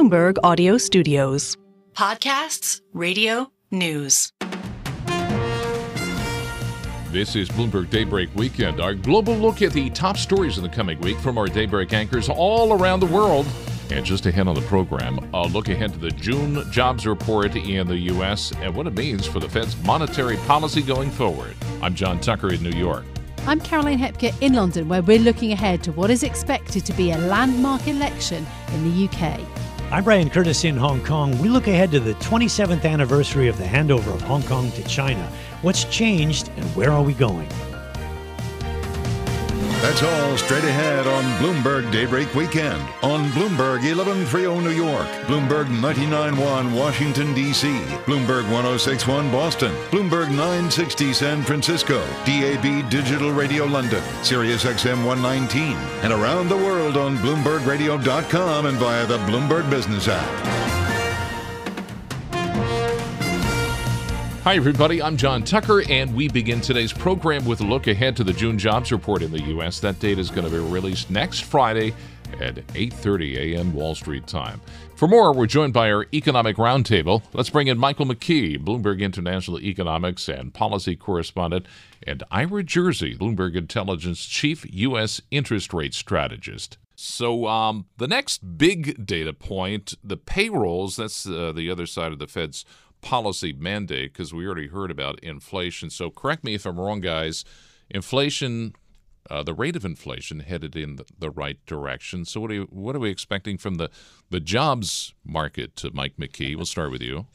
Bloomberg Audio Studios. Podcasts, radio, news. This is Bloomberg Daybreak Weekend, our global look at the top stories in the coming week from our Daybreak anchors all around the world. And just ahead on the program, a look ahead to the June jobs report in the U.S. and what it means for the Fed's monetary policy going forward. I'm John Tucker in New York. I'm Caroline Hepker in London, where we're looking ahead to what is expected to be a landmark election in the UK. I'm Brian Curtis in Hong Kong. We look ahead to the 27th anniversary of the handover of Hong Kong to China. What's changed and where are we going? That's all straight ahead on Bloomberg Daybreak Weekend on Bloomberg 1130 New York, Bloomberg 99.1 Washington, D.C., Bloomberg 106.1 Boston, Bloomberg 960 San Francisco, DAB Digital Radio London, Sirius XM 119, and around the world on BloombergRadio.com and via the Bloomberg Business app. Hi, everybody. I'm John Tucker, and we begin today's program with a look ahead to the June jobs report in the U.S. That data is going to be released next Friday at 8:30 a.m. Wall Street time. For more, we're joined by our Economic Roundtable. Let's bring in Michael McKee, Bloomberg International Economics and Policy Correspondent, and Ira Jersey, Bloomberg Intelligence Chief U.S. Interest Rate Strategist. So the next big data point, the payrolls, that's the other side of the Fed's policy mandate, because we already heard about inflation. So correct me if I'm wrong, guys. Inflation, the rate of inflation headed in the right direction. So what are we expecting from the jobs market, Mike McKee? We'll start with you.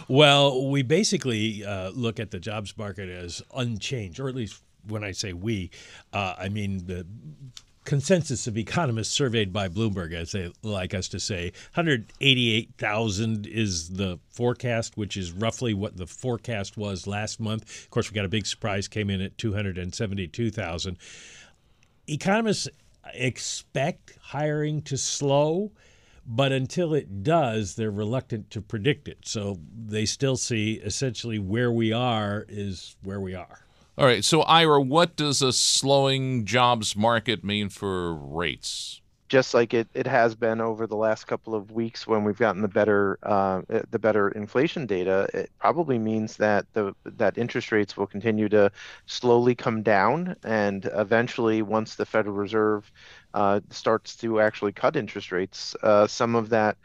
Well, we basically look at the jobs market as unchanged, or at least when I say we, I mean the consensus of economists surveyed by Bloomberg, as they like us to say. 188,000 is the forecast, which is roughly what the forecast was last month. Of course, we got a big surprise, came in at 272,000. Economists expect hiring to slow, but until it does, they're reluctant to predict it. So they still see essentially where we are is where we are. All right, so Ira, what does a slowing jobs market mean for rates? Just like it has been over the last couple of weeks when we've gotten the better inflation data, it probably means that that interest rates will continue to slowly come down, and eventually, once the Federal Reserve starts to actually cut interest rates, some of that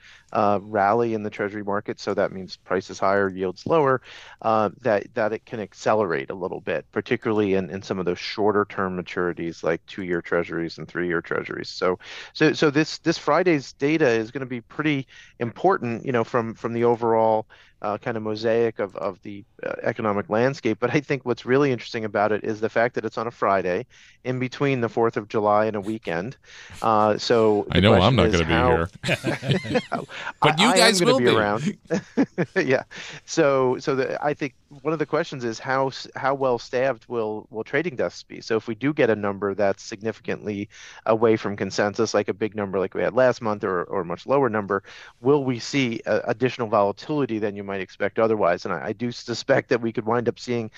rally in the Treasury market, so that means prices higher, yields lower, that it can accelerate a little bit, particularly in some of those shorter term maturities like 2-year Treasuries and 3-year Treasuries. So this Friday's data is going to be pretty important, from the overall kind of mosaic of the economic landscape. But I think what's really interesting about it is the fact that it's on a Friday in between the 4th of July and a weekend. So I know I'm not going to be here. But you guys will be around. Yeah. So I think one of the questions is how well staffed will trading desks be? So if we do get a number that's significantly away from consensus, like a big number like we had last month, or a much lower number, will we see additional volatility than you might expect otherwise? And I do suspect that we could wind up seeing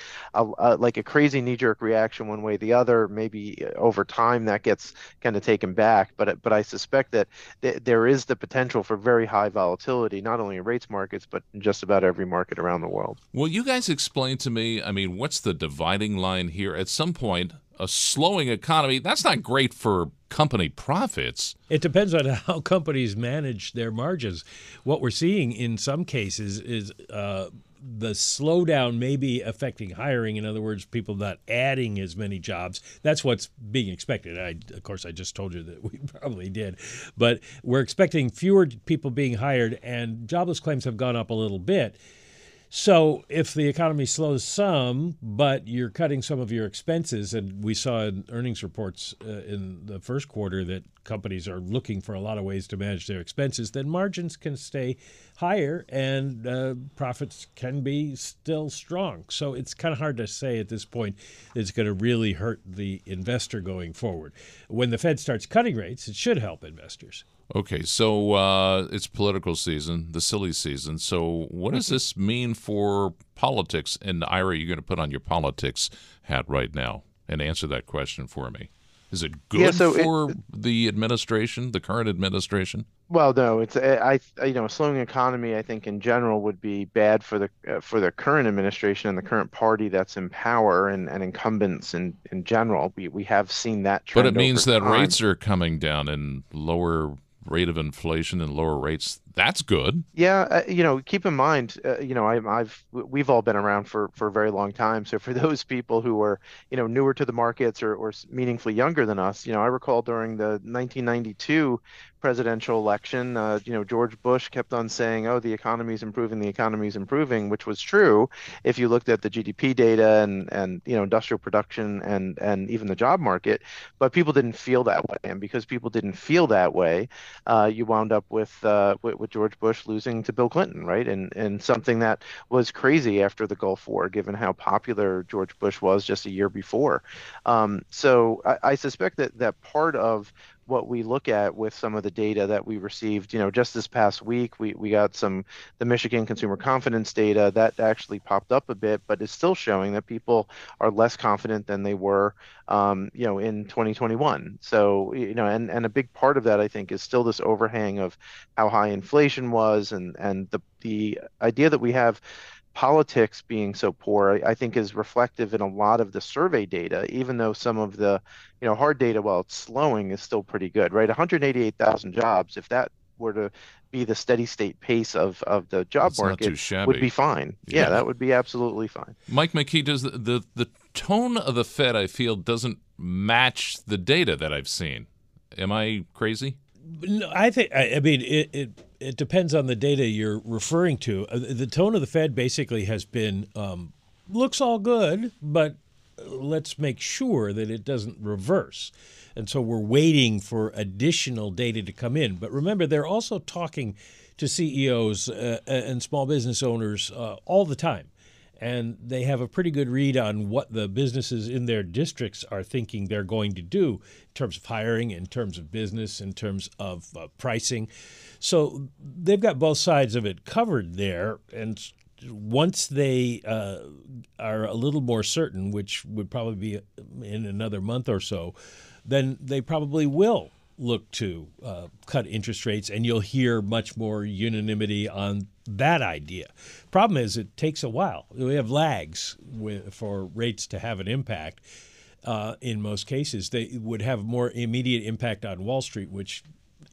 like a crazy knee-jerk reaction one way or the other. Maybe over time that gets kind of taken back. But I suspect that there is the potential for very high volatility, not only in rates markets, but in just about every market around the world. Well, you guys explain to me, what's the dividing line here? At some point, a slowing economy, that's not great for company profits. It depends on how companies manage their margins. What we're seeing in some cases is the slowdown may be affecting hiring. In other words, people not adding as many jobs. That's what's being expected. Of course, I just told you that we probably did. But we're expecting fewer people being hired, and jobless claims have gone up a little bit. So if the economy slows some, but you're cutting some of your expenses, and we saw in earnings reports in the first quarter that companies are looking for a lot of ways to manage their expenses, then margins can stay higher and profits can be still strong. So it's kind of hard to say at this point that it's going to really hurt the investor going forward. When the Fed starts cutting rates, it should help investors. Okay, so it's political season, the silly season. So what does this mean for politics? And Ira, you're going to put on your politics hat right now and answer that question for me. Is it good for the administration, the current administration? Well, no, it's a slowing economy, I think in general would be bad for the current administration and the current party that's in power and incumbents in general. We have seen that trend. But it means over that time. rates are coming down and lower rate of inflation and lower rates. That's good. Yeah, keep in mind, we've all been around for a very long time. So for those people who are, newer to the markets or meaningfully younger than us, I recall during the 1992 presidential election, George Bush kept on saying, "Oh, the economy's improving," which was true if you looked at the GDP data and industrial production and even the job market. But people didn't feel that way, and because people didn't feel that way, you wound up with George Bush losing to Bill Clinton, right? And something that was crazy after the Gulf War, given how popular George Bush was just a year before. So I suspect that part of what we look at with some of the data that we received, just this past week, we got the Michigan consumer confidence data that actually popped up a bit, but is still showing that people are less confident than they were, in 2021. So, and a big part of that, I think, is still this overhang of how high inflation was and the idea that we have politics being so poor, I think is reflective in a lot of the survey data, even though some of the, hard data, while it's slowing, is still pretty good, right? 188,000 jobs, if that were to be the steady state pace of the job market, would be fine. Yeah, that would be absolutely fine. Mike McKee, does the tone of the Fed, I feel, doesn't match the data that I've seen. Am I crazy? No, I think, it depends on the data you're referring to. The tone of the Fed basically has been, looks all good, but let's make sure that it doesn't reverse. And so we're waiting for additional data to come in. But remember, they're also talking to CEOs and small business owners all the time. And they have a pretty good read on what the businesses in their districts are thinking they're going to do in terms of hiring, in terms of business, in terms of pricing. So they've got both sides of it covered there. And once they are a little more certain, which would probably be in another month or so, then they probably will look to cut interest rates, and you'll hear much more unanimity on that idea. Problem is, it takes a while. We have lags for rates to have an impact. In most cases, they would have more immediate impact on Wall Street, which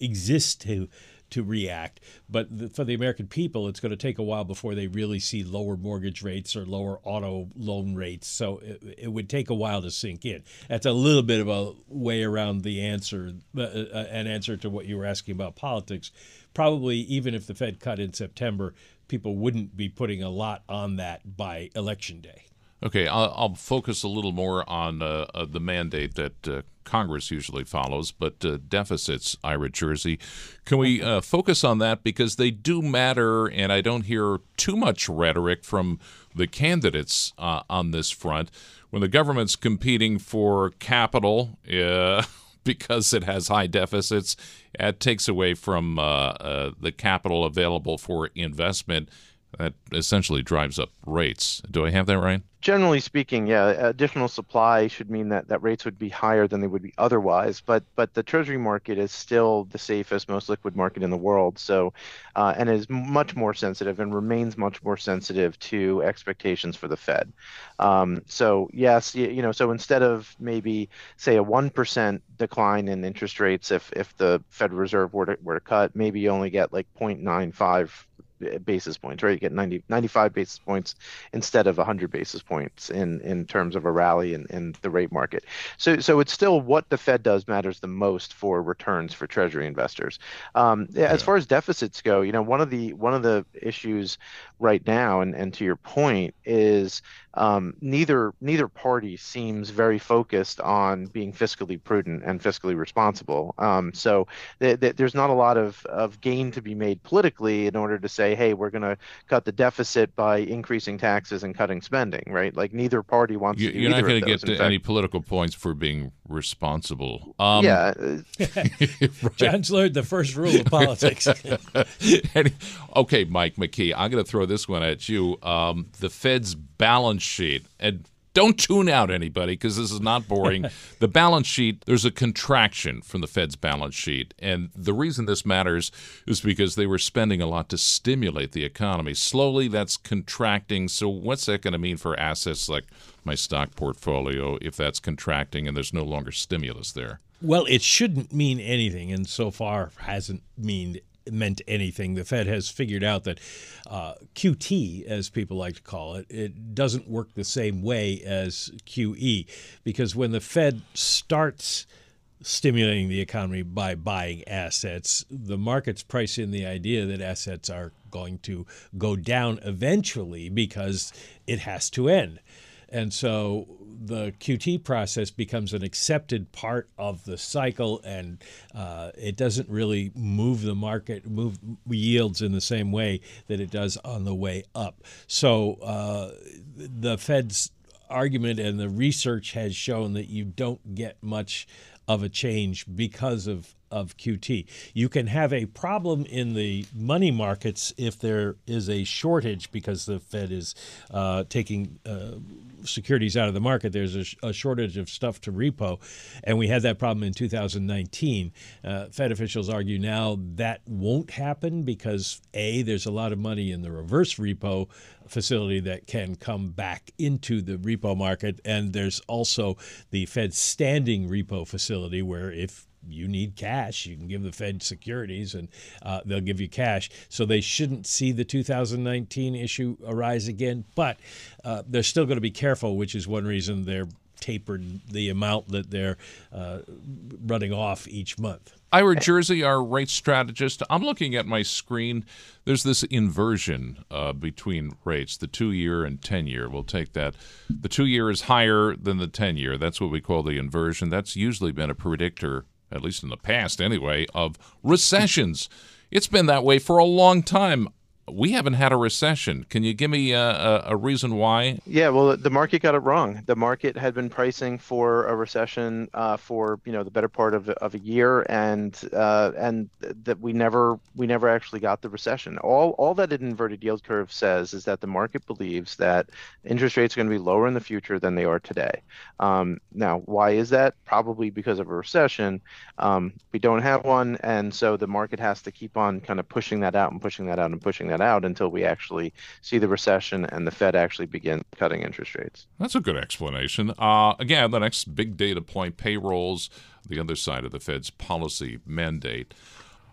exists to react. But for the American people, it's going to take a while before they really see lower mortgage rates or lower auto loan rates. So it would take a while to sink in. That's a little bit of a way around the answer, an answer to what you were asking about politics. Probably even if the Fed cut in September, people wouldn't be putting a lot on that by Election Day. Okay, I'll focus a little more on the mandate that Congress usually follows, but deficits, Ira Jersey. Can we focus on that? Because they do matter, and I don't hear too much rhetoric from the candidates on this front. When the government's competing for capital because it has high deficits, it takes away from the capital available for investment. That essentially drives up rates. Do I have that right? Generally speaking, yeah, additional supply should mean that rates would be higher than they would be otherwise. But the Treasury market is still the safest, most liquid market in the world. So, and is much more sensitive and remains much more sensitive to expectations for the Fed. So yes, so instead of maybe say a 1% decline in interest rates, if the Federal Reserve were to cut, maybe you only get like 0.95 basis points, right? You get 95 basis points instead of 100 basis points in terms of a rally in the rate market. So it's still what the Fed does matters the most for returns for Treasury investors. As far as deficits go, one of the issues right now, and to your point, is neither party seems very focused on being fiscally prudent and fiscally responsible. So there's not a lot of gain to be made politically in order to say, hey, we're going to cut the deficit by increasing taxes and cutting spending, right? Like neither party wants to do You're not going to get to any political points for being responsible. Yeah. Right. John's learned the first rule of politics. Okay, Mike McKee, I'm going to throw this one at you. The Fed's balance sheet, and Don't tune out, anybody, because this is not boring. The balance sheet, there's a contraction from the Fed's balance sheet. And the reason this matters is because they were spending a lot to stimulate the economy. Slowly, that's contracting. So what's that going to mean for assets like my stock portfolio if that's contracting and there's no longer stimulus there? Well, it shouldn't mean anything, and so far hasn't meant anything. The Fed has figured out that QT, as people like to call it, it doesn't work the same way as QE, because when the Fed starts stimulating the economy by buying assets, the markets price in the idea that assets are going to go down eventually because it has to end. And so the QT process becomes an accepted part of the cycle, and it doesn't really move the market, move yields in the same way that it does on the way up. So the Fed's argument and the research has shown that you don't get much of a change because of QT. You can have a problem in the money markets if there is a shortage because the Fed is taking securities out of the market. There's a shortage of stuff to repo, and we had that problem in 2019. Fed officials argue now that won't happen because, A, there's a lot of money in the reverse repo facility that can come back into the repo market, and there's also the Fed's standing repo facility where if you need cash, you can give the Fed securities and they'll give you cash. So they shouldn't see the 2019 issue arise again, but they're still going to be careful, which is one reason they're tapered the amount that they're running off each month. Ira Jersey, our rate strategist, I'm looking at my screen. There's this inversion between rates, the 2-year and 10-year. We'll take that. The 2-year is higher than the 10-year. That's what we call the inversion. That's usually been a predictor, at least in the past anyway, of recessions. It's been that way for a long time. We haven't had a recession. Can you give me a reason why? Yeah, well, the market got it wrong. The market had been pricing for a recession for the better part of a year, and that we never actually got the recession. All that an inverted yield curve says is that the market believes that interest rates are going to be lower in the future than they are today. Now, why is that? Probably because of a recession. We don't have one, and so the market has to keep on kind of pushing that out and pushing that out and pushing that out until we actually see the recession and the Fed actually begin cutting interest rates. That's a good explanation. Again, the next big data point, payrolls, the other side of the Fed's policy mandate.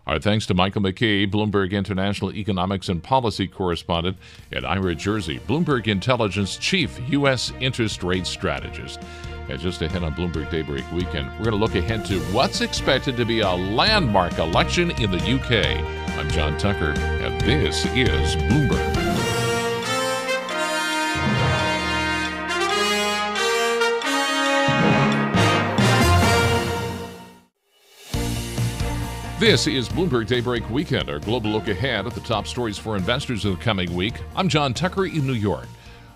Our thanks to Michael McKee, Bloomberg International Economics and Policy Correspondent, and Ira Jersey, Bloomberg Intelligence Chief U.S. Interest Rate Strategist. And just ahead on Bloomberg Daybreak Weekend, we're going to look ahead to what's expected to be a landmark election in the UK. I'm John Tucker, and this is Bloomberg. This is Bloomberg Daybreak Weekend, our global look ahead at the top stories for investors in the coming week. I'm John Tucker in New York.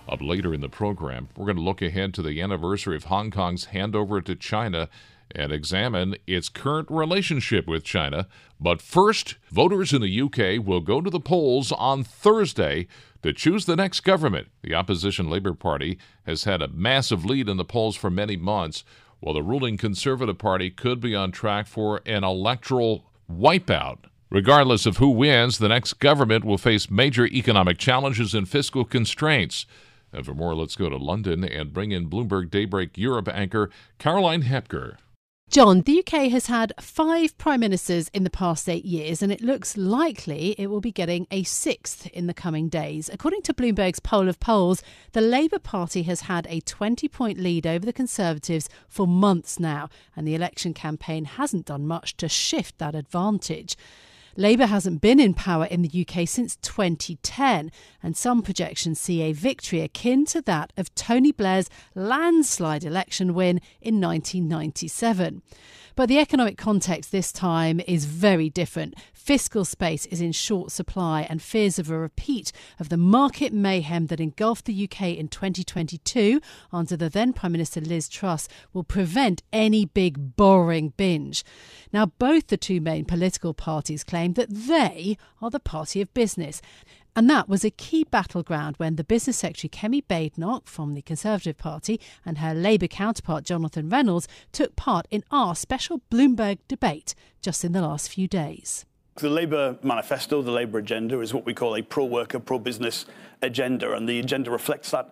Up later in the program, we're going to look ahead to the anniversary of Hong Kong's handover to China and examine its current relationship with China. But first, voters in the UK will go to the polls on Thursday to choose the next government. The opposition Labour Party has had a massive lead in the polls for many months, while the ruling Conservative Party could be on track for an electoral wipeout. Regardless of who wins, the next government will face major economic challenges and fiscal constraints. And for more, let's go to London and bring in Bloomberg Daybreak Europe anchor Caroline Hepker. John, the UK has had 5 prime ministers in the past 8 years, and it looks likely it will be getting a 6th in the coming days. According to Bloomberg's poll of polls, the Labour Party has had a 20-point lead over the Conservatives for months now, and the election campaign hasn't done much to shift that advantage. Labour hasn't been in power in the UK since 2010, and some projections see a victory akin to that of Tony Blair's landslide election win in 1997. But the economic context this time is very different. Fiscal space is in short supply, and fears of a repeat of the market mayhem that engulfed the UK in 2022 under the then Prime Minister Liz Truss will prevent any big borrowing binge. Now, both the two main political parties claim that they are the party of business. And that was a key battleground when the Business Secretary Kemi Badenoch from the Conservative Party and her Labour counterpart Jonathan Reynolds took part in our special Bloomberg debate just in the last few days. The Labour manifesto, the Labour agenda, is what we call a pro-worker, pro-business agenda, and the agenda reflects that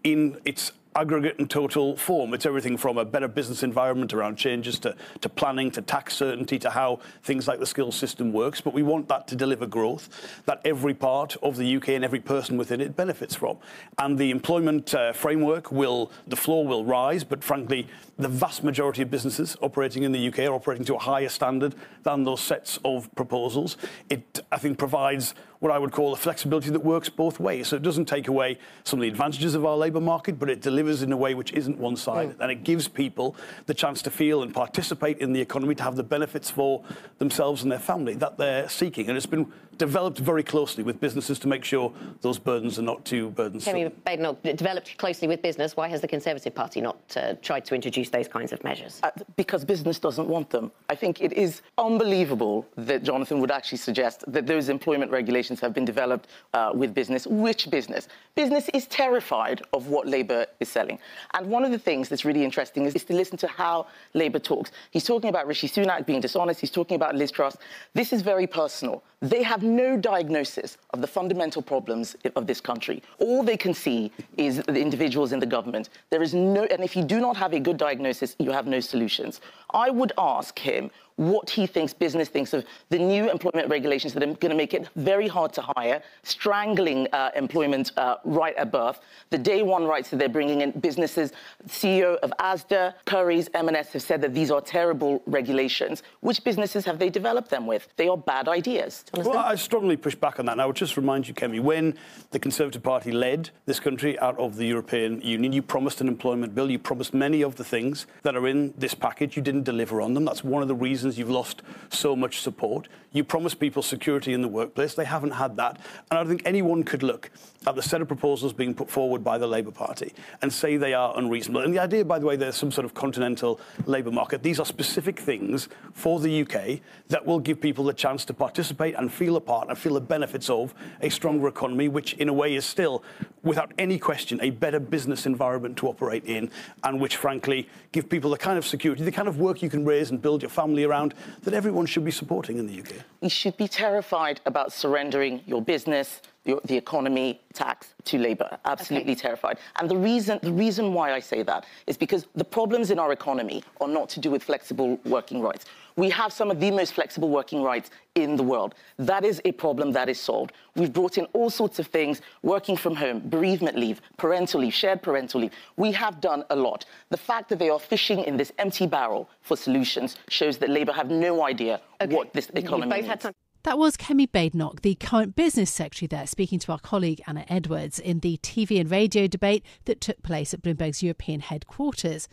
in its aggregate and total form. It's everything from a better business environment around changes to planning, to tax certainty, to how things like the skills system works. But we want that to deliver growth that every part of the UK and every person within it benefits from. And the employment framework the floor will rise, but frankly, the vast majority of businesses operating in the UK are operating to a higher standard than those sets of proposals. It, I think, provides what I would call a flexibility that works both ways. So it doesn't take away some of the advantages of our labour market, but it delivers in a way which isn't one-sided. And it gives people the chance to feel and participate in the economy, to have the benefits for themselves and their family that they're seeking. And it's been developed very closely with businesses to make sure those burdens are not too burdensome. Kemi Badenoch, developed closely with business. Why has the Conservative Party not tried to introduce those kinds of measures? Because business doesn't want them. I think it is unbelievable that Jonathan would actually suggest that those employment regulations have been developed with business. Which business? Business is terrified of what Labour is selling. And one of the things that's really interesting is to listen to how Labour talks. He's talking about Rishi Sunak being dishonest. He's talking about Liz Truss. This is very personal. They have no diagnosis of the fundamental problems of this country. All they can see is the individuals in the government. There is no, and if you do not have a good diagnosis, you have no solutions. I would ask him what he thinks business thinks of the new employment regulations that are going to make it very hard to hire, strangling employment right at birth, the day one rights that they're bringing in. Businesses, CEO of Asda, Currys, M&S have said that these are terrible regulations. Which businesses have they developed them with? They are bad ideas. Well, I strongly push back on that. And I would just remind you, Kemi, when the Conservative Party led this country out of the European Union, you promised an employment bill. You promised many of the things that are in this package. You didn't deliver on them. That's one of the reasons you've lost so much support. You promised people security in the workplace. They haven't had that. And I don't think anyone could look at the set of proposals being put forward by the Labour Party and say they are unreasonable. And the idea, by the way, there's some sort of continental labour market. These are specific things for the UK that will give people the chance to participate and feel a part and feel the benefits of a stronger economy, which in a way is still, without any question, a better business environment to operate in, and which, frankly, give people the kind of security, the kind of work you can raise and build your family around that everyone should be supporting in the UK. You should be terrified about surrendering your business, the economy, tax to Labour. Absolutely terrified. And the reason why I say that is because the problems in our economy are not to do with flexible working rights. We have some of the most flexible working rights in the world. That is a problem that is solved. We've brought in all sorts of things, working from home, bereavement leave, parental leave, shared parental leave. We have done a lot. The fact that they are fishing in this empty barrel for solutions shows that Labour have no idea what this economy needs. That was Kemi Badenoch, the current business secretary there, speaking to our colleague Anna Edwards in the TV and radio debate that took place at Bloomberg's European headquarters.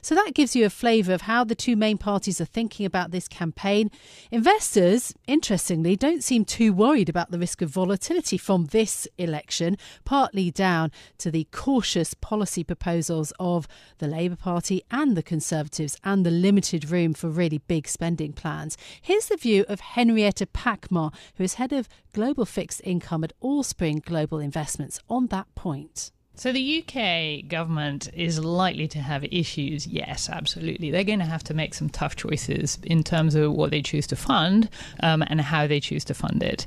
So that gives you a flavour of how the two main parties are thinking about this campaign. Investors, interestingly, don't seem too worried about the risk of volatility from this election, partly down to the cautious policy proposals of the Labour Party and the Conservatives and the limited room for really big spending plans. Here's the view of Henrietta Packmar, who is head of global fixed income at Allspring Global Investments, on that point. So the UK government is likely to have issues, yes, absolutely. They're going to have to make some tough choices in terms of what they choose to fund and how they choose to fund it.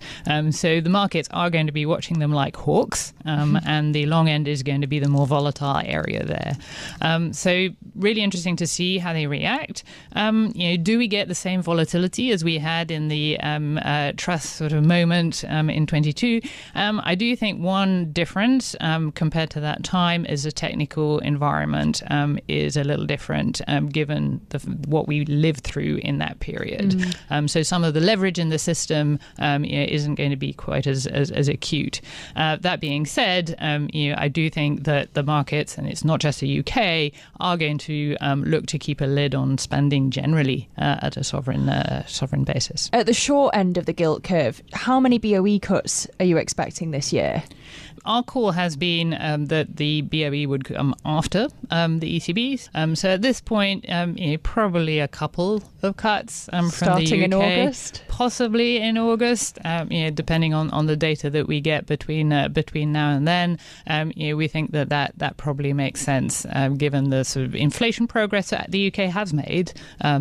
So the markets are going to be watching them like hawks, and the long end is going to be the more volatile area there. So really interesting to see how they react. Do we get the same volatility as we had in the Truss sort of moment in 22? I do think one difference compared to that time is the technical environment is a little different given what we lived through in that period. So some of the leverage in the system isn't going to be quite as acute. That being said, I do think that the markets, and it's not just the UK, are going to look to keep a lid on spending generally at a sovereign basis. At the short end of the gilt curve, how many BOE cuts are you expecting this year? Our call has been that the BOE would come after the ECB's. So at this point, probably a couple of cuts from starting the UK. In August? possibly in August, depending on the data that we get between now and then. We think that probably makes sense given the sort of inflation progress that the UK has made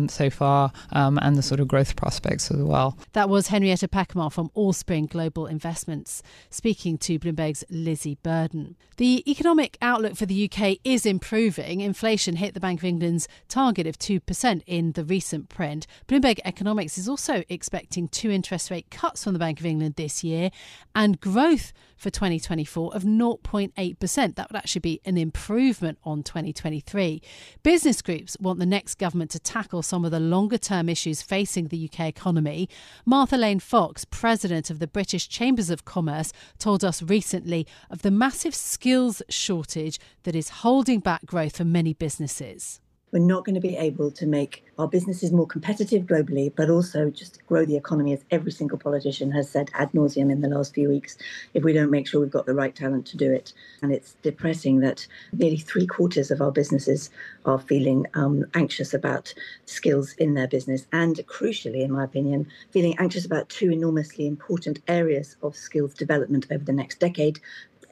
so far and the sort of growth prospects as well. That was Henrietta Packamar from Allspring Global Investments speaking to Bloomberg's Lizzie Burden. The economic outlook for the UK is improving. Inflation hit the Bank of England's target of 2% in the recent print. Bloomberg Economics is also expecting 2 interest rate cuts from the Bank of England this year and growth for 2024 of 0.8%. That would actually be an improvement on 2023. Business groups want the next government to tackle some of the longer-term issues facing the UK economy. Martha Lane Fox, president of the British Chambers of Commerce, told us recently of the massive skills shortage that is holding back growth for many businesses. We're not going to be able to make our businesses more competitive globally, but also just grow the economy, as every single politician has said ad nauseum in the last few weeks, if we don't make sure we've got the right talent to do it. And it's depressing that nearly 3/4 of our businesses are feeling anxious about skills in their business. And crucially, in my opinion, feeling anxious about 2 enormously important areas of skills development over the next decade: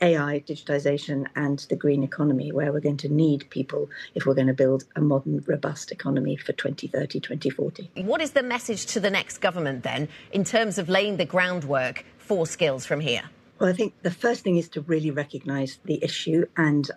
AI, digitization, and the green economy, where we're going to need people if we're going to build a modern, robust economy for 2030, 2040. What is the message to the next government then in terms of laying the groundwork for skills from here? Well, I think the first thing is to really recognise the issue. And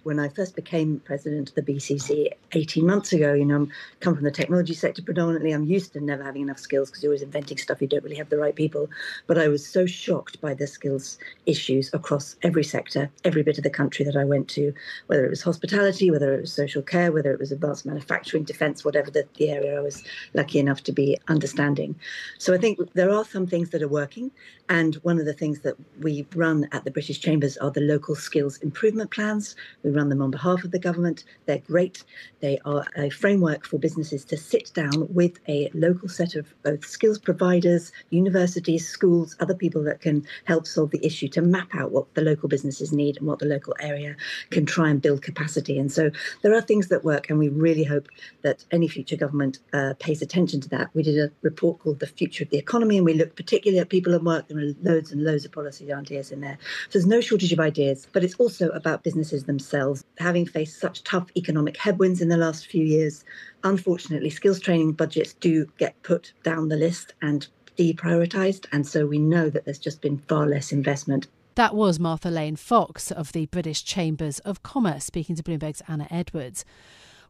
when I first became president of the BCC 18 months ago, I come from the technology sector predominantly. I'm used to never having enough skills because you're always inventing stuff. You don't really have the right people. But I was so shocked by the skills issues across every sector, every bit of the country that I went to, whether it was hospitality, whether it was social care, whether it was advanced manufacturing, defence, whatever the area I was lucky enough to be understanding. So I think there are some things that are working. And one of the things that we run at the British Chambers are the local skills improvement plans. We run them on behalf of the government. They're great. They are a framework for businesses to sit down with a local set of both skills providers, universities, schools, other people that can help solve the issue, to map out what the local businesses need and what the local area can try and build capacity. And so there are things that work, and we really hope that any future government pays attention to that. We did a report called The Future of the Economy, and we looked particularly at people at work. There are loads and loads of policy ideas in there. So there's no shortage of ideas, but it's also about businesses themselves. Having faced such tough economic headwinds in the last few years, unfortunately, skills training budgets do get put down the list and deprioritised. And so we know that there's just been far less investment. That was Martha Lane Fox of the British Chambers of Commerce speaking to Bloomberg's Anna Edwards.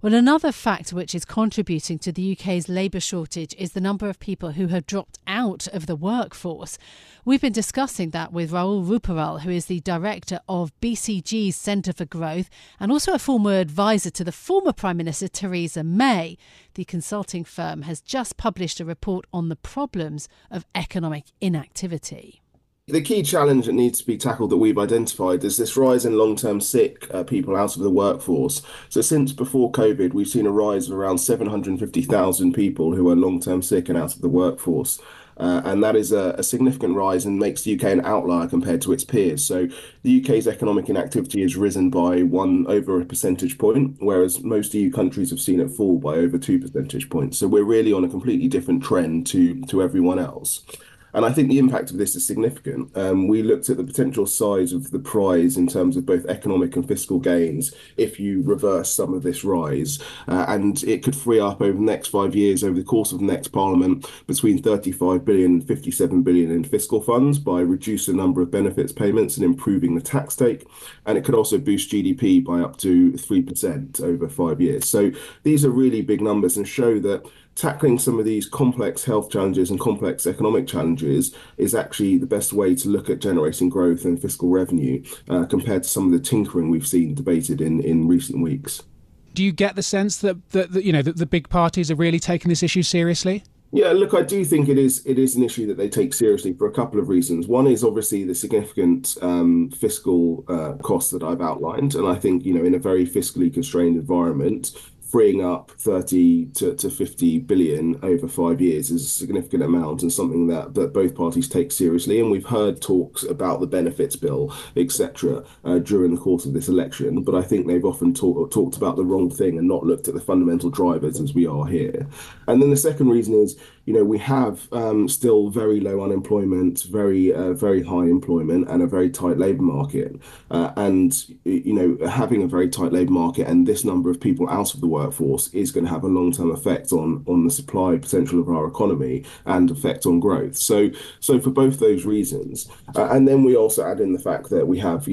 Well, another factor which is contributing to the UK's labour shortage is the number of people who have dropped out of the workforce. We've been discussing that with Rahul Ruparal, who is the director of BCG's Centre for Growth and also a former advisor to the former Prime Minister Theresa May. The consulting firm has just published a report on the problems of economic inactivity. The key challenge that needs to be tackled that we've identified is this rise in long-term sick people out of the workforce. So since before COVID, we've seen a rise of around 750,000 people who are long-term sick and out of the workforce. And that is a significant rise and makes the UK an outlier compared to its peers. So the UK's economic inactivity has risen by over a percentage point, whereas most EU countries have seen it fall by over 2 percentage points. So we're really on a completely different trend to everyone else. And I think the impact of this is significant. We looked at the potential size of the prize in terms of both economic and fiscal gains if you reverse some of this rise. And it could free up over the next 5 years, over the course of the next parliament, between 35 billion and 57 billion in fiscal funds by reducing the number of benefits payments and improving the tax take. And it could also boost GDP by up to 3% over 5 years. So these are really big numbers and show that tackling some of these complex health challenges and complex economic challenges is actually the best way to look at generating growth and fiscal revenue compared to some of the tinkering we've seen debated in recent weeks. Do you get the sense that the big parties are really taking this issue seriously? Yeah, look, I do think it is an issue that they take seriously for a couple of reasons. One is obviously the significant fiscal costs that I've outlined. And I think, in a very fiscally constrained environment, freeing up 30 to 50 billion over 5 years is a significant amount and something that both parties take seriously. And we've heard talks about the benefits bill, etc., during the course of this election. But I think they've often talked about the wrong thing and not looked at the fundamental drivers as we are here. And then the second reason is, we have still very low unemployment, very high employment, and a very tight labour market. Having a very tight labour market and this number of people out of the workforce is going to have a long-term effect on the supply potential of our economy and effect on growth. So for both those reasons, and then we also add in the fact that we have,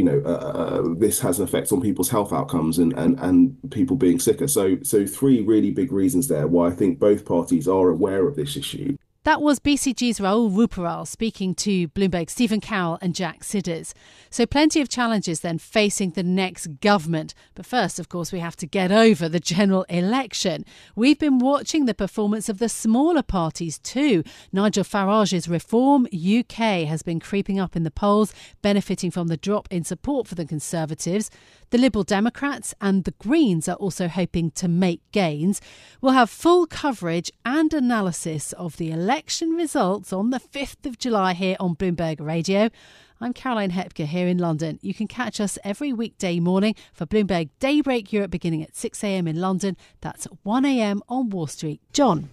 this has an effect on people's health outcomes and people being sicker. So three really big reasons there why I think both parties are aware of this issue. That was BCG's Raul Ruparal speaking to Bloomberg's Stephen Cowell and Jack Sidders. So plenty of challenges then facing the next government. But first, of course, we have to get over the general election. We've been watching the performance of the smaller parties too. Nigel Farage's Reform UK has been creeping up in the polls, benefiting from the drop in support for the Conservatives. The Liberal Democrats and the Greens are also hoping to make gains. We'll have full coverage and analysis of the election results on the 5th of July here on Bloomberg Radio. I'm Caroline Hepker here in London. You can catch us every weekday morning for Bloomberg Daybreak Europe beginning at 6 a.m. in London. That's 1 a.m. on Wall Street. John.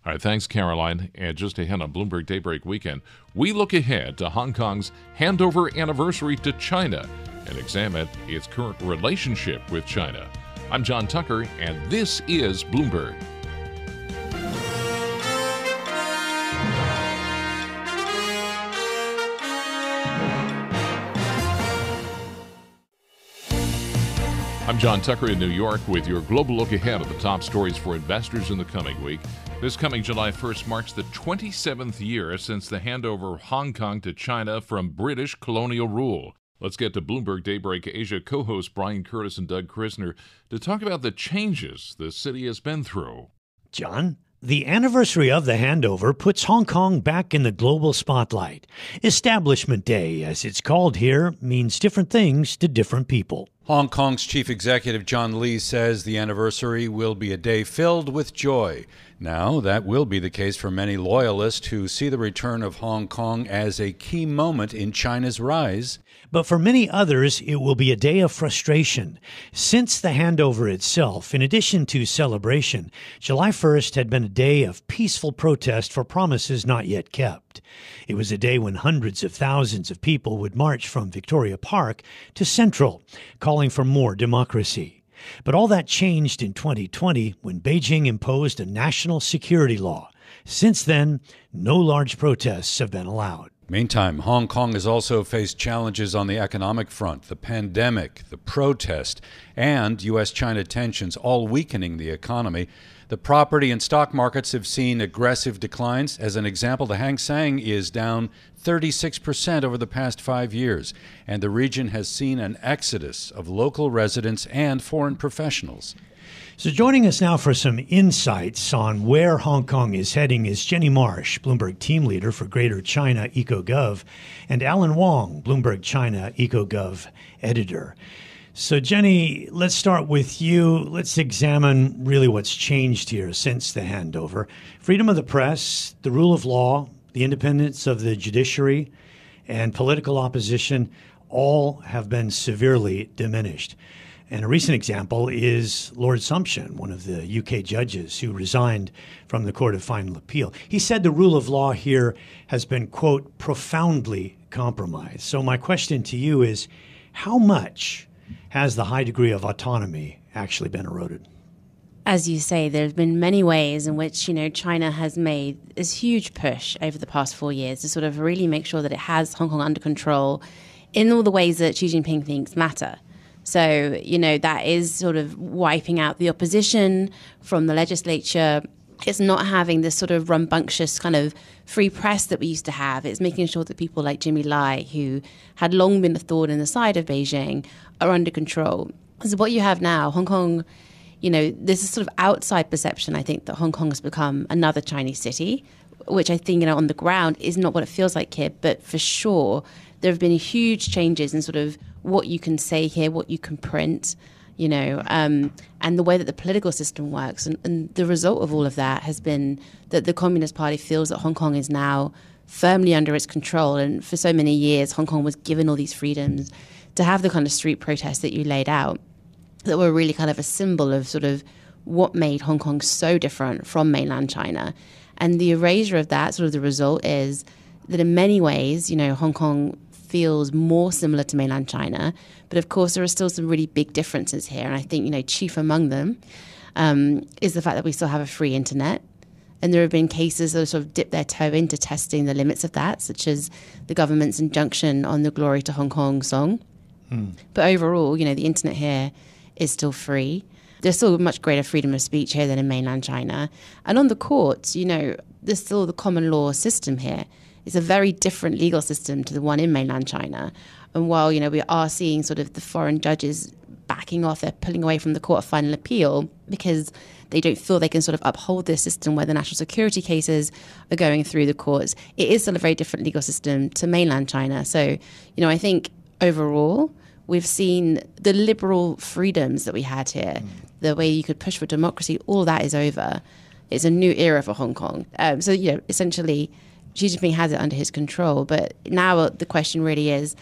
All right, thanks, Caroline. And just ahead on Bloomberg Daybreak Weekend, we look ahead to Hong Kong's handover anniversary to China and examine its current relationship with China. I'm John Tucker, and this is Bloomberg. I'm John Tucker in New York with your global look ahead of the top stories for investors in the coming week. This coming July 1st marks the 27th year since the handover of Hong Kong to China from British colonial rule. Let's get to Bloomberg Daybreak Asia co-hosts Brian Curtis and Doug Krisner to talk about the changes the city has been through. John, the anniversary of the handover puts Hong Kong back in the global spotlight. Establishment Day, as it's called here, means different things to different people. Hong Kong's chief executive John Lee says the anniversary will be a day filled with joy. Now, that will be the case for many loyalists who see the return of Hong Kong as a key moment in China's rise. But for many others, it will be a day of frustration. Since the handover itself, in addition to celebration, July 1st had been a day of peaceful protest for promises not yet kept. It was a day when hundreds of thousands of people would march from Victoria Park to Central, calling for more democracy. But all that changed in 2020 when Beijing imposed a national security law. Since then, no large protests have been allowed. Meantime, Hong Kong has also faced challenges on the economic front, the pandemic, the protest, and U.S.-China tensions, all weakening the economy. The property and stock markets have seen aggressive declines. As an example, the Hang Seng is down 36% over the past 5 years, and the region has seen an exodus of local residents and foreign professionals. So joining us now for some insights on where Hong Kong is heading is Jenny Marsh, Bloomberg team leader for Greater China EcoGov, and Alan Wong, Bloomberg China EcoGov editor. So Jenny, let's start with you. Let's examine really what's changed here since the handover. Freedom of the press, the rule of law, the independence of the judiciary, and political opposition all have been severely diminished. And a recent example is Lord Sumption, one of the UK judges who resigned from the Court of Final Appeal. He said the rule of law here has been, quote, profoundly compromised. So my question to you is, how much has the high degree of autonomy actually been eroded? As you say, there's been many ways in which, China has made this huge push over the past 4 years to sort of really make sure that it has Hong Kong under control in all the ways that Xi Jinping thinks matter. So, that is sort of wiping out the opposition from the legislature. It's not having this sort of rambunctious kind of free press that we used to have. It's making sure that people like Jimmy Lai, who had long been a thorn in the side of Beijing, are under control. So what you have now, Hong Kong, there's a sort of outside perception, I think, that Hong Kong has become another Chinese city, which I think, on the ground is not what it feels like here. But for sure, there have been huge changes in sort of what you can say here, what you can print, and the way that the political system works. And the result of all of that has been that the Communist Party feels that Hong Kong is now firmly under its control. And for so many years, Hong Kong was given all these freedoms to have the kind of street protests that you laid out that were really kind of a symbol of sort of what made Hong Kong so different from mainland China. And the erasure of that, sort of the result is that in many ways, Hong Kong feels more similar to mainland China. But of course, there are still some really big differences here. And I think, chief among them is the fact that we still have a free internet. And there have been cases that sort of dip their toe into testing the limits of that, such as the government's injunction on the Glory to Hong Kong song. But overall, the internet here is still free. There's still much greater freedom of speech here than in mainland China. And on the courts, there's still the common law system here. It's a very different legal system to the one in mainland China. And while, we are seeing sort of the foreign judges backing off, they're pulling away from the Court of Final Appeal because they don't feel they can sort of uphold this system where the national security cases are going through the courts. It is still a very different legal system to mainland China. So, I think overall, we've seen the liberal freedoms that we had here, the way you could push for democracy, all that is over. It's a new era for Hong Kong. So, essentially, Xi Jinping has it under his control. But now the question really is,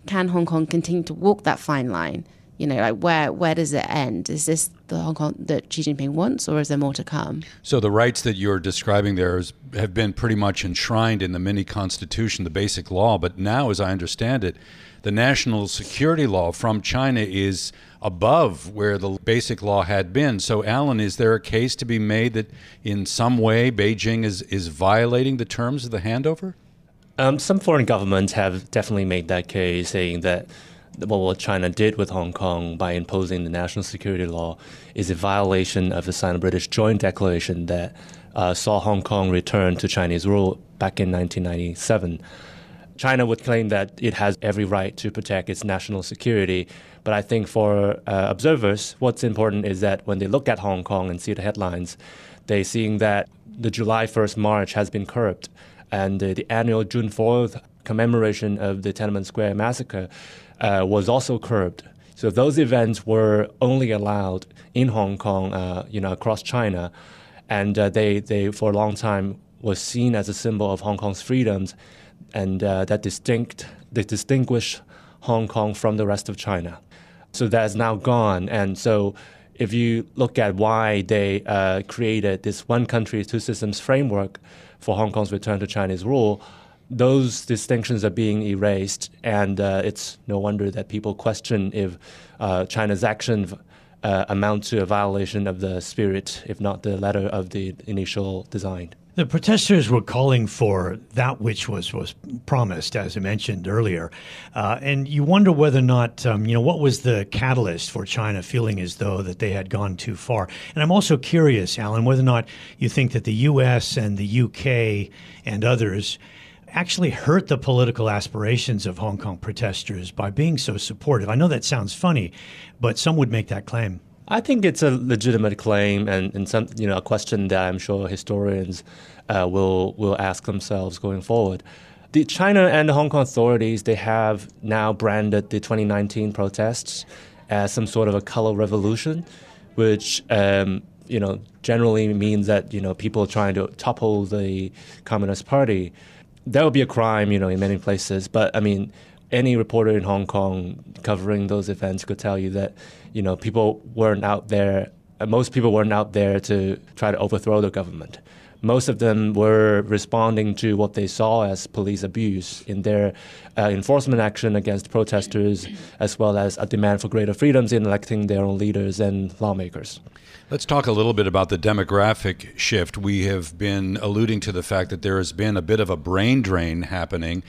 can Hong Kong continue to walk that fine line? Where does it end? Is this the Hong Kong that Xi Jinping wants, or is there more to come? So the rights that you're describing there have been pretty much enshrined in the mini constitution, the basic law. But now, as I understand it, the national security law from China is above where the basic law had been. So, Alan, is there a case to be made that in some way Beijing is violating the terms of the handover? Some foreign governments have definitely made that case, saying that what China did with Hong Kong by imposing the national security law is a violation of the Sino-British Joint Declaration that saw Hong Kong return to Chinese rule back in 1997. China would claim that it has every right to protect its national security, but I think for observers, what's important is that when they look at Hong Kong and see the headlines, they're seeing that the July 1st march has been curbed, and the annual June 4th commemoration of the Tiananmen Square massacre was also curbed. So those events were only allowed in Hong Kong, across China, and they for a long time was seen as a symbol of Hong Kong's freedoms, and that distinguish Hong Kong from the rest of China. So that's now gone, and so if you look at why they created this one country, two systems framework for Hong Kong's return to Chinese rule, those distinctions are being erased, and it's no wonder that people question if China's actions amount to a violation of the spirit, if not the letter of the initial design. The protesters were calling for that which was promised, as I mentioned earlier. And you wonder whether or not, what was the catalyst for China feeling as though that they had gone too far? And I'm also curious, Alan, whether or not you think that the U.S. and the U.K. and others actually hurt the political aspirations of Hong Kong protesters by being so supportive. I know that sounds funny, but some would make that claim. I think it's a legitimate claim, and some, a question that I'm sure historians will ask themselves going forward. The China and the Hong Kong authorities, they have now branded the 2019 protests as some sort of a color revolution, which generally means that people trying to topple the Communist Party. That would be a crime, in many places. But I mean, any reporter in Hong Kong covering those events could tell you that, people weren't out there. Most people weren't out there to try to overthrow the government. Most of them were responding to what they saw as police abuse in their enforcement action against protesters, as well as a demand for greater freedoms in electing their own leaders and lawmakers. Let's talk a little bit about the demographic shift. We have been alluding to the fact that there has been a bit of a brain drain happening,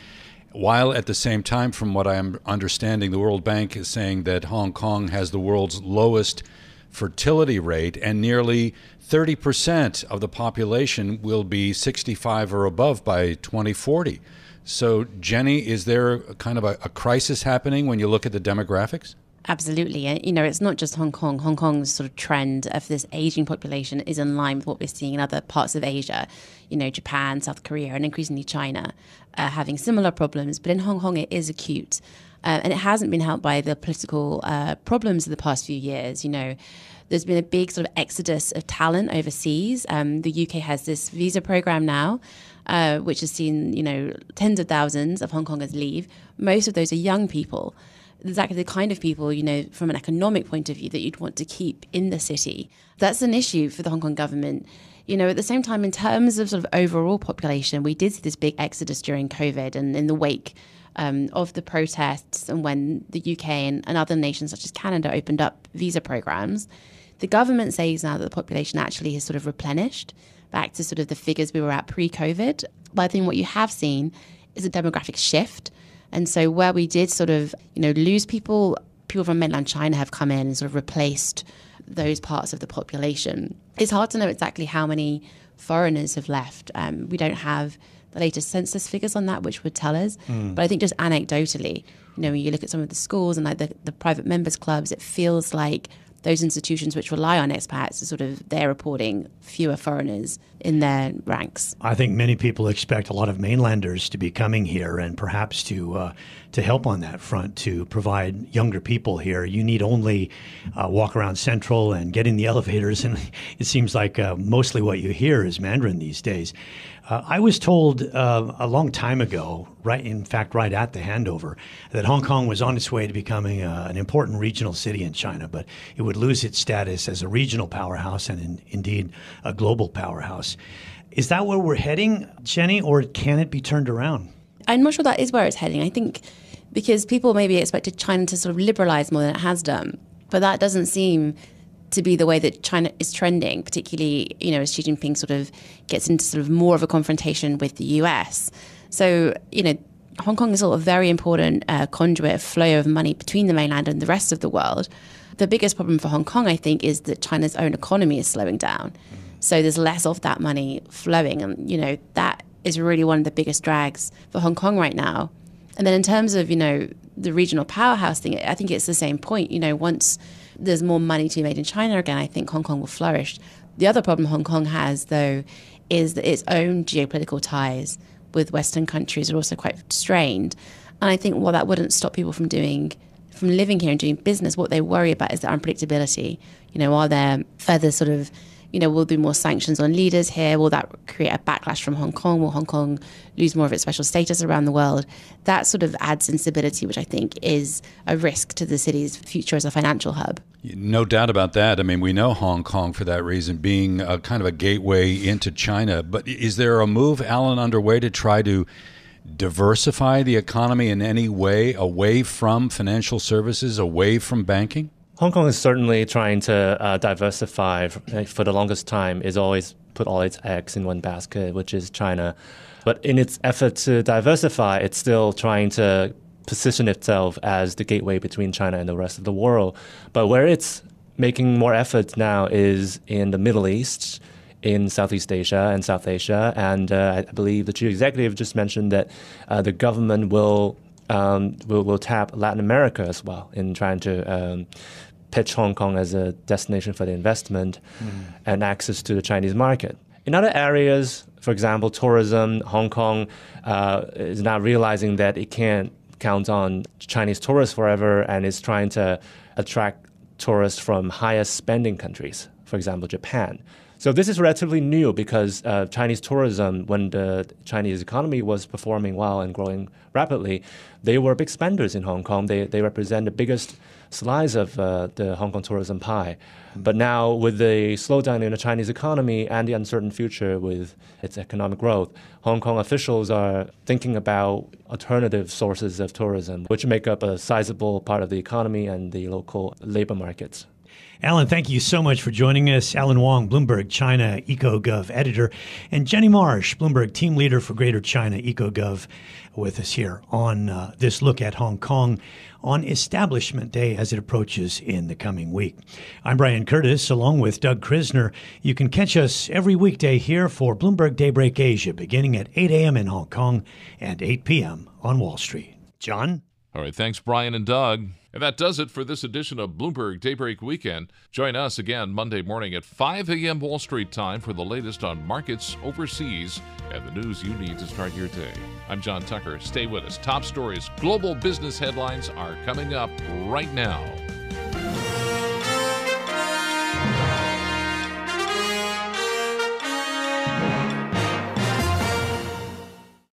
while at the same time, from what I'm understanding, the World Bank is saying that Hong Kong has the world's lowest fertility rate, and nearly 30% of the population will be 65 or above by 2040. So, Jenny, is there kind of a crisis happening when you look at the demographics? Absolutely. It's not just Hong Kong. Hong Kong's sort of trend of this aging population is in line with what we're seeing in other parts of Asia. Japan, South Korea, and increasingly China having similar problems. But in Hong Kong, it is acute. And it hasn't been helped by the political problems of the past few years. There's been a big sort of exodus of talent overseas. The UK has this visa program now, which has seen, tens of thousands of Hong Kongers leave. Most of those are young people. Exactly the kind of people, from an economic point of view that you'd want to keep in the city. That's an issue for the Hong Kong government. At the same time, in terms of sort of overall population, we did see this big exodus during COVID and in the wake of the protests, and when the UK and other nations such as Canada opened up visa programs. The government says now that the population actually has sort of replenished back to sort of the figures we were at pre-COVID. But I think what you have seen is a demographic shift. And so where we did sort of, lose people from mainland China have come in and sort of replaced those parts of the population. It's hard to know exactly how many foreigners have left. We don't have the latest census figures on that, which would tell us. But I think just anecdotally, when you look at some of the schools and like the private members clubs, it feels like those institutions which rely on expats are they're reporting fewer foreigners in their ranks. I think many people expect a lot of mainlanders to be coming here and perhaps to help on that front, to provide younger people here. You need only walk around Central and get in the elevators, and it seems like mostly what you hear is Mandarin these days. I was told a long time ago, right at the handover, that Hong Kong was on its way to becoming an important regional city in China, but it would lose its status as a regional powerhouse and indeed a global powerhouse. Is that where we're heading, Jenny, or can it be turned around? I'm not sure that is where it's heading. I think because people maybe expected China to sort of liberalize more than it has done, but that doesn't seem to be the way that China is trending, particularly, as Xi Jinping sort of gets into sort of more of a confrontation with the US. So, Hong Kong is sort of a very important conduit of flow of money between the mainland and the rest of the world. The biggest problem for Hong Kong, I think, is that China's own economy is slowing down. So there's less of that money flowing. And, that is really one of the biggest drags for Hong Kong right now. And then in terms of, the regional powerhouse thing, I think it's the same point. Once there's more money to be made in China again, I think Hong Kong will flourish. The other problem Hong Kong has, though, is that its own geopolitical ties with Western countries are also quite strained. And I think while that wouldn't stop people from living here and doing business, what they worry about is the unpredictability. Are there further sort of, will there be more sanctions on leaders here? Will that create a backlash from Hong Kong? Will Hong Kong lose more of its special status around the world? That sort of adds instability, which I think is a risk to the city's future as a financial hub. No doubt about that. I mean, we know Hong Kong for that reason, being a kind of a gateway into China. But is there a move, Alan, underway to try to diversify the economy in any way, away from financial services, away from banking? Hong Kong is certainly trying to diversify. For the longest time, it's always put all its eggs in one basket, which is China. But in its effort to diversify, it's still trying to position itself as the gateway between China and the rest of the world. But where it's making more effort now is in the Middle East, in Southeast Asia and South Asia. And I believe the chief executive just mentioned that the government will tap Latin America as well in trying to pitch Hong Kong as a destination for the investment and access to the Chinese market. In other areas, for example, tourism, Hong Kong is now realizing that it can't count on Chinese tourists forever and is trying to attract tourists from highest spending countries, for example, Japan. So this is relatively new because Chinese tourism, when the Chinese economy was performing well and growing rapidly, they were big spenders in Hong Kong. They represent the biggest slice of the Hong Kong tourism pie. But now with the slowdown in the Chinese economy and the uncertain future with its economic growth, Hong Kong officials are thinking about alternative sources of tourism, which make up a sizable part of the economy and the local labor markets. Alan, thank you so much for joining us. Alan Wong, Bloomberg China EcoGov editor, and Jenny Marsh, Bloomberg team leader for Greater China EcoGov, with us here on this look at Hong Kong on Establishment Day as it approaches in the coming week. I'm Brian Curtis, along with Doug Krisner. You can catch us every weekday here for Bloomberg Daybreak Asia, beginning at 8 a.m. in Hong Kong and 8 p.m. on Wall Street. John? All right, thanks, Brian and Doug. And that does it for this edition of Bloomberg Daybreak Weekend. Join us again Monday morning at 5 a.m. Wall Street time for the latest on markets overseas and the news you need to start your day. I'm John Tucker. Stay with us. Top stories, global business headlines are coming up right now.